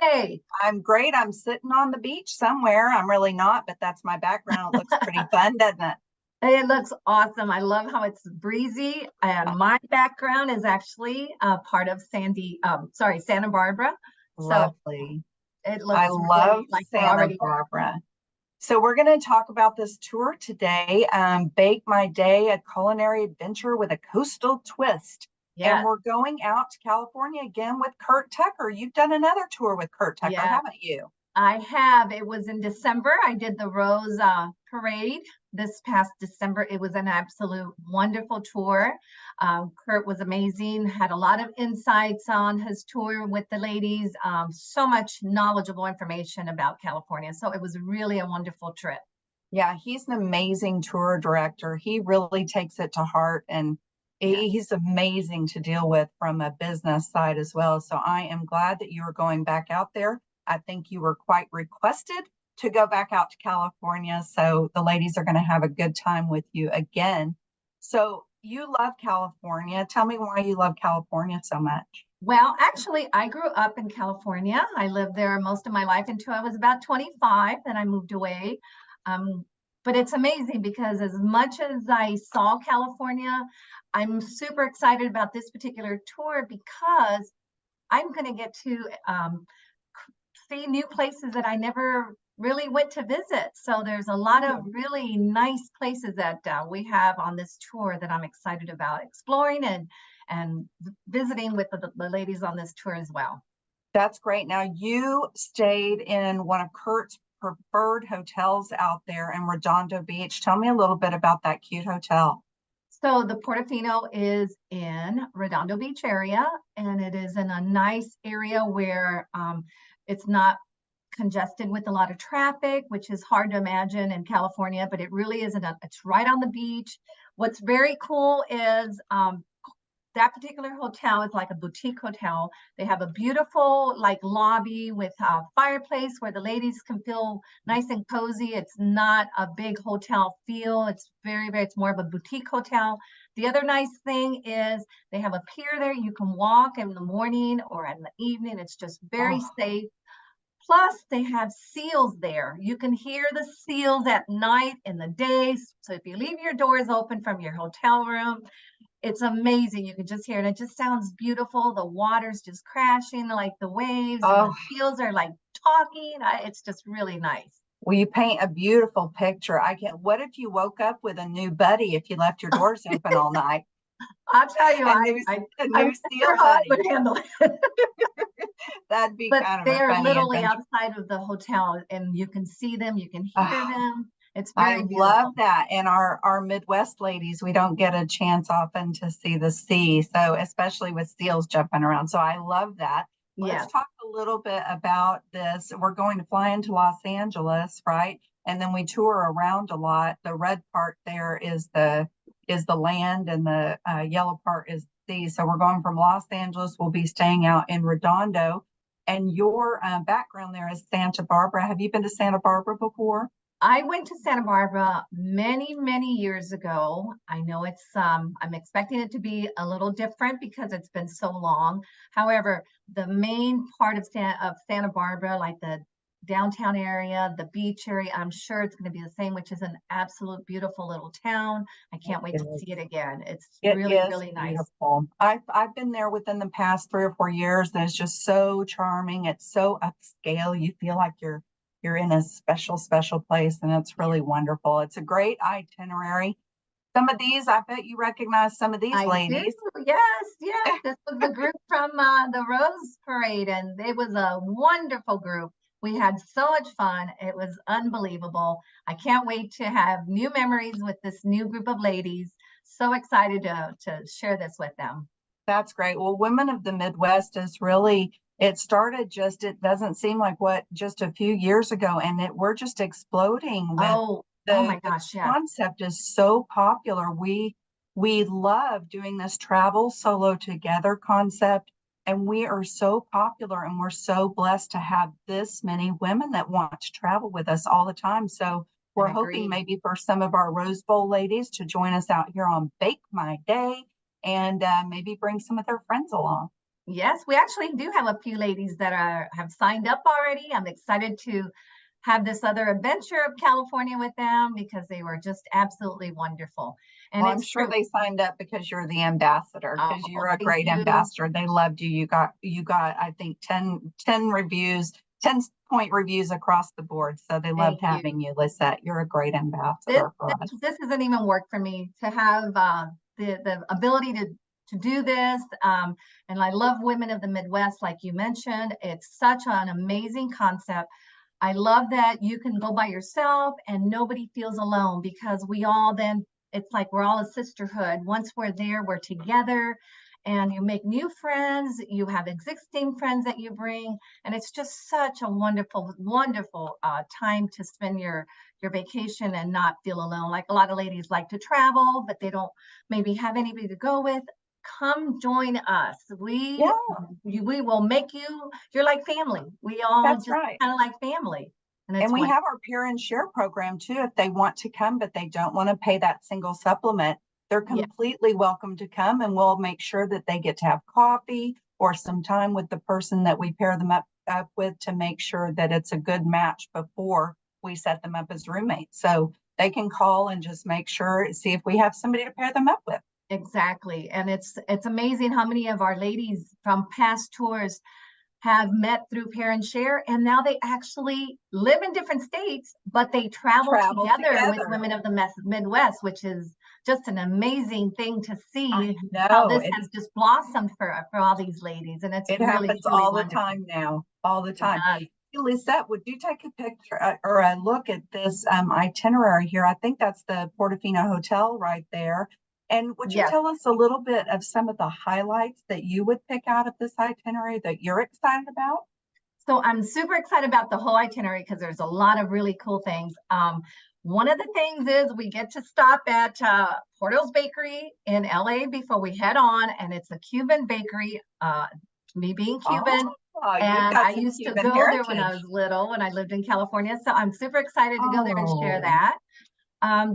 today? I'm great. I'm sitting on the beach somewhere. I'm really not, but that's my background. It looks pretty fun, doesn't it? It looks awesome. I love how it's breezy. And my background is actually part of Santa Barbara. So Lovely. it I looks love really like we're Santa already. Barbara. So we're going to talk about this tour today, Bake My Day, a culinary adventure with a coastal twist. And Yes, we're going out to California again with Kurt Tucker. You've done another tour with Kurt Tucker, yes, haven't you? I have. It was in December. I did the Rose Parade this past December. It was an absolute wonderful tour. Kurt was amazing, had a lot of insights on his tour with the ladies, so much knowledgeable information about California. So it was really a wonderful trip. Yeah, he's an amazing tour director. He really takes it to heart, and Yeah. he's amazing to deal with from a business side as well. So I am glad that you are going back out there. I think you were quite requested to go back out to California. So the ladies are going to have a good time with you again. So you love California. Tell me why you love California so much. Well, actually, I grew up in California. I lived there most of my life until I was about 25. Then I moved away. Um, but it's amazing because as much as I saw California, I'm super excited about this particular tour because I'm going to get to see new places that I never really went to visit. So there's a lot of Ooh. really nice places that we have on this tour that I'm excited about exploring and visiting with the ladies on this tour as well. That's great. Now, you stayed in one of Kurt's preferred hotels out there in Redondo Beach. Tell me a little bit about that cute hotel. So the Portofino is in Redondo Beach area, and it is in a nice area where it's not congested with a lot of traffic, which is hard to imagine in California, but it really isn't. It's right on the beach. What's very cool is that particular hotel is like a boutique hotel. They have a beautiful like lobby with a fireplace where the ladies can feel nice and cozy. It's not a big hotel feel. It's it's more of a boutique hotel. The other nice thing is they have a pier there. You can walk in the morning or in the evening. It's just very Oh, safe. Plus, they have seals there. You can hear the seals at night in the days. So if you leave your doors open from your hotel room, it's amazing. You can just hear it. It just sounds beautiful. The water's just crashing like the waves, and the oh, seals are like talking. It's just really nice. well, you paint a beautiful picture. I can. What if you woke up with a new buddy if you left your doors open all night? I'll tell you, A new, a I'm new not sure seal how I buddy. would handle it. That'd be But kind of they a are funny literally adventure. outside of the hotel, and you can see them, you can hear Oh, them. It's I very love beautiful. that. And our Midwest ladies, we don't get a chance often to see the sea. So especially with seals jumping around. So I love that. Let's Yes, talk a little bit about this. We're going to fly into Los Angeles, right? And then we tour around a lot. The red part there is the land, and the yellow part is the sea. So we're going from Los Angeles. We'll be staying out in Redondo. And your background there is Santa Barbara. Have you been to Santa Barbara before? I went to Santa Barbara many, many years ago. I know I'm expecting it to be a little different because it's been so long. However, the main part of Santa Barbara, like the downtown area, the beach area, I'm sure it's going to be the same, which is an absolute beautiful little town. I can't wait to see it again. It's It really, is really nice. beautiful. I've been there within the past 3 or 4 years, and it's just so charming. It's so upscale. You feel like you're in a special place, and it's really wonderful. It's a great itinerary. Some of these, I bet you recognize some of these I do. ladies. Yes, yes. This was the group from the Rose Parade, and it was a wonderful group. We had so much fun. It was unbelievable. I can't wait to have new memories with this new group of ladies. So excited to share this with them. That's great. Well, Women of the Midwest is really, it started just, it doesn't seem like what, just a few years ago, and we're just exploding with Oh, oh the my gosh, yes. concept is so popular. We love doing this travel solo together concept, and we are so popular, and we're so blessed to have this many women that want to travel with us all the time. So we're I hoping agree. maybe for some of our Rose Bowl ladies to join us out here on Bake My Day, and maybe bring some of their friends along. Yes, we actually do have a few ladies that have signed up already. I'm excited to have this other adventure of California with them because they were just absolutely wonderful. And Well, I'm it's sure true. they signed up because you're the ambassador, Oh, because you're a thank great you. ambassador. They loved you. You got, I think, 10 reviews, 10-point reviews across the board. So they loved Thank you. having you, Lisette. You're a great This ambassador for us. this isn't even work for me to have the ability to do this. And I love Women of the Midwest, like you mentioned. It's such an amazing concept. I love that you can go by yourself and nobody feels alone because we all then, it's like we're all a sisterhood. Once we're there, we're together and you make new friends, you have existing friends that you bring, and it's just such a wonderful, wonderful time to spend your vacation and not feel alone. Like a lot of ladies like to travel, but they don't maybe have anybody to go with. Come join us. Yeah, We will make you, you're like family. We all that's just right. kind of like family. And And it's we wonderful. have our peer and share program too. If they want to come, but they don't want to pay that single supplement, they're Yeah, completely welcome to come, and we'll make sure that they get to have coffee or some time with the person that we pair them up with to make sure that it's a good match before we set them up as roommates. So they can call and just make sure, see if we have somebody to pair them up with. exactly. And it's amazing how many of our ladies from past tours have met through Pair and Share, and now they actually live in different states, but they travel Travel together with together. Women of the Midwest, which is just an amazing thing to I see how know this has just blossomed for all these ladies, and it's it really happens truly all the wonderful. time now, all the It time. does. Hey, Lisette, would you take a picture or a look at this itinerary here? I think that's the Portofino Hotel right there. And would you Yes. tell us a little bit of some of the highlights that you would pick out of this itinerary that you're excited about? So I'm super excited about the whole itinerary because there's a lot of really cool things. One of the things is we get to stop at Porto's Bakery in LA before we head on, and it's a Cuban bakery. Me being Cuban, Oh, you've and got I some used to Cuban go there when I was heritage. little, when I lived in California. So I'm super excited to go there and share Oh, that.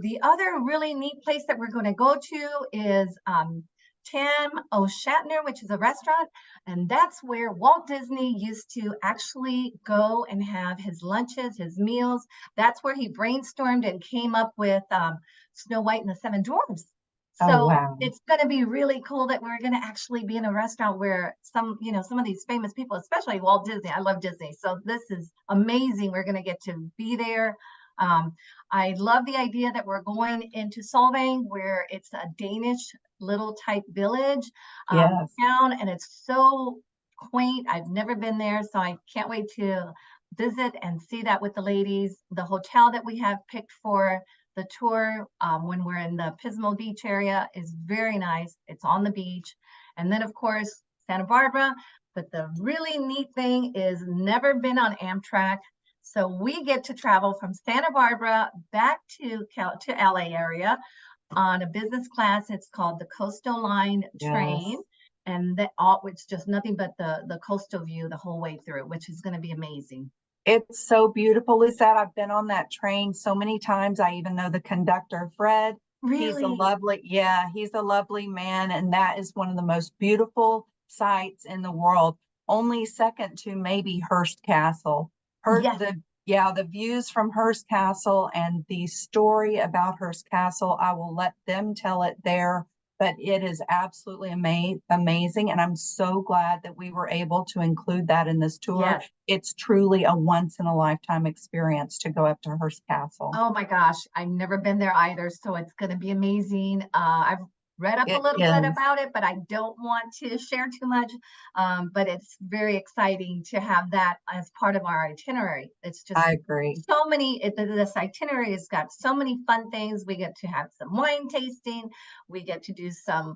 The other really neat place that we're going to go to is Tim O'Shatner, which is a restaurant. And that's where Walt Disney used to actually go and have his lunches, his meals. That's where he brainstormed and came up with Snow White and the Seven Dwarfs. oh, So wow. it's going to be really cool that we're going to actually be in a restaurant where some of these famous people, especially Walt Disney. I love Disney. So this is amazing. We're going to get to be there. Um, I love the idea that we're going into Solvang, where it's a Danish little type village Yes. town, and it's so quaint. I've never been there, so I can't wait to visit and see that with the ladies. The hotel that we have picked for the tour when we're in the Pismo Beach area is very nice. It's on the beach. And then, of course, Santa Barbara. But the really neat thing is never been on Amtrak. So we get to travel from Santa Barbara back to LA area on a business class. It's called the Coastal Line train. Yes. And it's just nothing but the coastal view the whole way through, which is going to be amazing. It's so beautiful, Lisette. I've been on that train so many times. I even know the conductor, Fred. Really? He's a lovely man. And that is one of the most beautiful sights in the world. Only second to maybe Hearst Castle. Yes. The views from Hearst Castle and the story about Hearst Castle, I will let them tell it there, but it is absolutely amazing. And I'm so glad that we were able to include that in this tour. Yes. It's truly a once in a lifetime experience to go up to Hearst Castle. Oh my gosh, I've never been there either, so it's going to be amazing. I've read up a It little bit is. about it, but I don't want to share too much. But it's very exciting to have that as part of our itinerary. It's just I agree. so many, this itinerary has got so many fun things. We get to have some wine tasting. We get to do some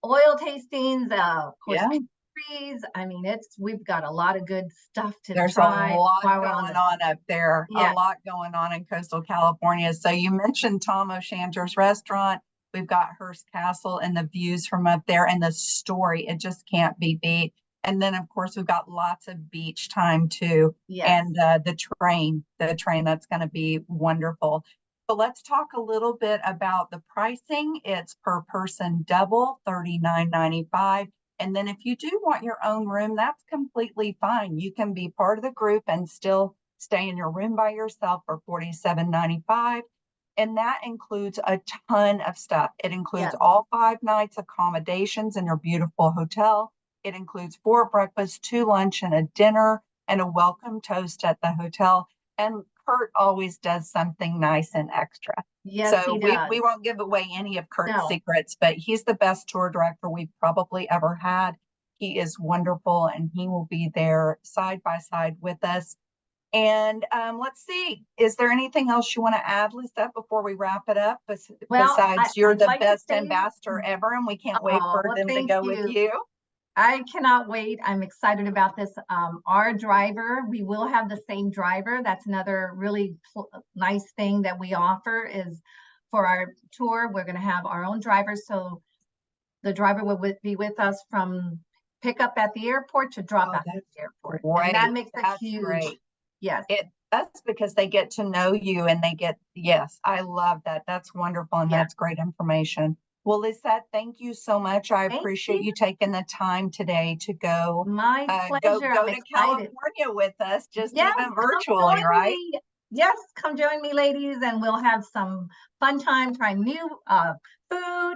oil tastings, of course, Yeah. pastries. I mean, we've got a lot of good stuff to There's a try lot while we're on going this. on up there, a Yeah. lot going on in coastal California. So you mentioned Tom O'Shanter's restaurant. We've got Hearst Castle and the views from up there and the story. It just can't be beat. And then, of course, we've got lots of beach time too. Yes. And the train that's going to be wonderful. So let's talk a little bit about the pricing. It's per person double, $39.95. And then if you do want your own room, that's completely fine. You can be part of the group and still stay in your room by yourself for $47.95. And that includes a ton of stuff. It includes Yes. all 5 nights accommodations in your beautiful hotel. It includes 4 breakfasts, 2 lunch, and a dinner, and a welcome toast at the hotel. And Kurt always does something nice and extra. Yes, So he we does. won't give away any of Kurt's No. secrets, but he's the best tour director we've probably ever had. He is wonderful, and he will be there side by side with us. And let's see, is there anything else you want to add, Lisa, before we wrap it up? Well, Besides, you're I'd the like to best say, ambassador ever, and we can't wait oh, for well, them to thank go with you. you. I cannot wait. I'm excited about this. Our driver, we will have the same driver. That's another really nice thing that we offer is for our tour, we're going to have our own driver. So the driver will be with us from pick up at the airport to drop Oh, out at that's the airport. And great. that makes a That's huge, great. yes. That's because they get to know you and they get, yes, I love that. That's wonderful. And Yeah. that's great information. Well, Lisette, thank you so much. I Thank appreciate you. you taking the time today to go My go pleasure. I'm to excited. California with us, just Yes, even come virtually, join right? me. Yes, come join me, ladies, and we'll have some fun time trying new food,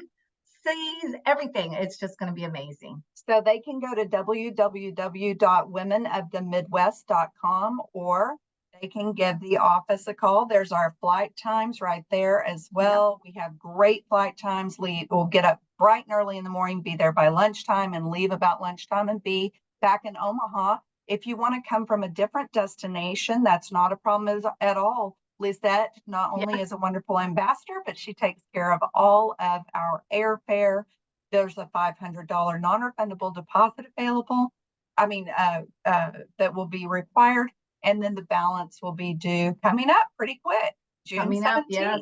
seas, everything. It's just going to be amazing. So they can go to www.womenofthemidwest.com, or they can give the office a call. There's our flight times right there as well. We have great flight times. We'll get up bright and early in the morning, be there by lunchtime, and leave about lunchtime and be back in Omaha. If you want to come from a different destination, that's not a problem at all. Lisette not only is a wonderful ambassador, but she takes care of all of our airfare. There's a $500 non-refundable deposit available. That will be required. And then the balance will be due coming up pretty quick, June Coming 17th. up, yes.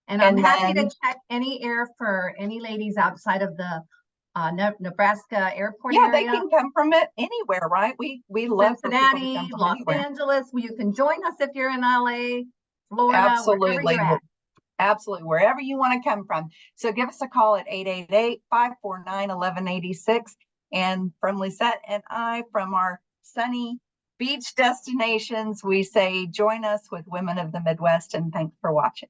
And I'm happy to check any air for any ladies outside of the Nebraska airport Yeah, area. they can come from it anywhere, right? We love for people to Cincinnati, come from Los anywhere. Angeles. Well, you can join us if you're in LA, Florida, wherever Absolutely. you're at. Absolutely, wherever you want to come from. So give us a call at 888-549-1186. And from Lisette and I, from our sunny beach destinations, we say join us with Women of the Midwest, and thanks for watching.